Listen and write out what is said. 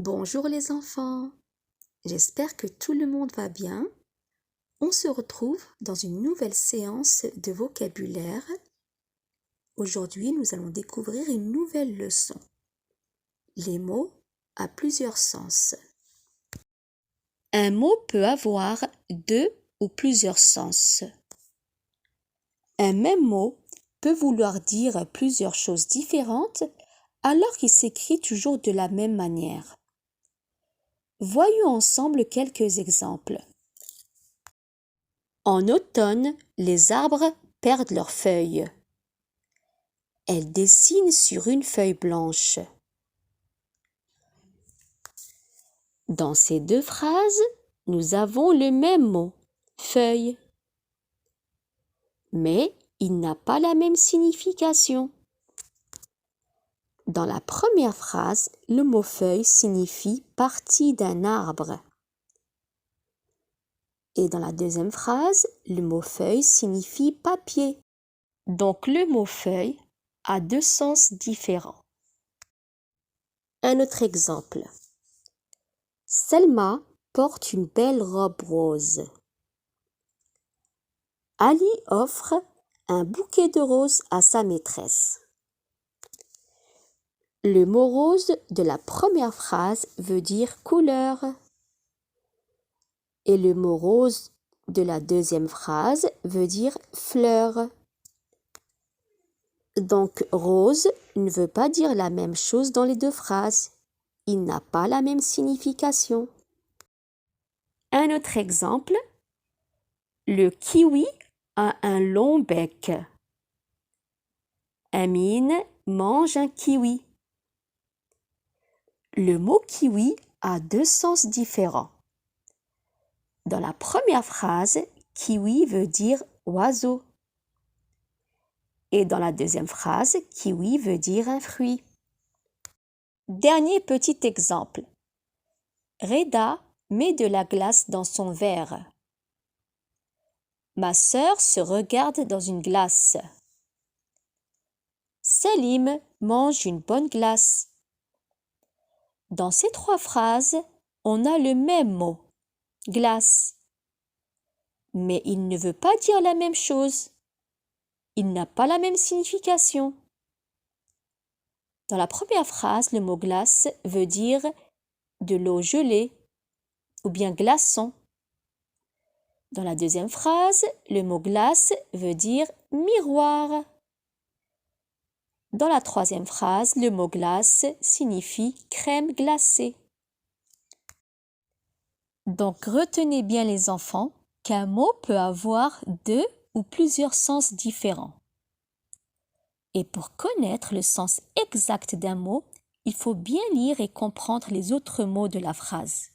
Bonjour les enfants, j'espère que tout le monde va bien. On se retrouve dans une nouvelle séance de vocabulaire. Aujourd'hui, nous allons découvrir une nouvelle leçon. Les mots à plusieurs sens. Un mot peut avoir deux ou plusieurs sens. Un même mot peut vouloir dire plusieurs choses différentes alors qu'il s'écrit toujours de la même manière. Voyons ensemble quelques exemples. En automne, les arbres perdent leurs feuilles. Elles dessinent sur une feuille blanche. Dans ces deux phrases, nous avons le même mot, feuille. Mais il n'a pas la même signification. Dans la première phrase, le mot feuille signifie partie d'un arbre. Et dans la deuxième phrase, le mot feuille signifie papier. Donc le mot feuille a deux sens différents. Un autre exemple. Selma porte une belle robe rose. Ali offre un bouquet de roses à sa maîtresse. Le mot rose de la première phrase veut dire couleur. Et le mot rose de la deuxième phrase veut dire fleur. Donc rose ne veut pas dire la même chose dans les deux phrases. Il n'a pas la même signification. Un autre exemple. Le kiwi a un long bec. Amine mange un kiwi. Le mot kiwi a deux sens différents. Dans la première phrase, kiwi veut dire oiseau. Et dans la deuxième phrase, kiwi veut dire un fruit. Dernier petit exemple. Reda met de la glace dans son verre. Ma sœur se regarde dans une glace. Salim mange une bonne glace. Dans ces trois phrases, on a le même mot, glace. Mais il ne veut pas dire la même chose. Il n'a pas la même signification. Dans la première phrase, le mot glace veut dire de l'eau gelée ou bien glaçon. Dans la deuxième phrase, le mot glace veut dire miroir. Dans la troisième phrase, le mot glace signifie crème glacée. Donc retenez bien les enfants qu'un mot peut avoir deux ou plusieurs sens différents. Et pour connaître le sens exact d'un mot, il faut bien lire et comprendre les autres mots de la phrase.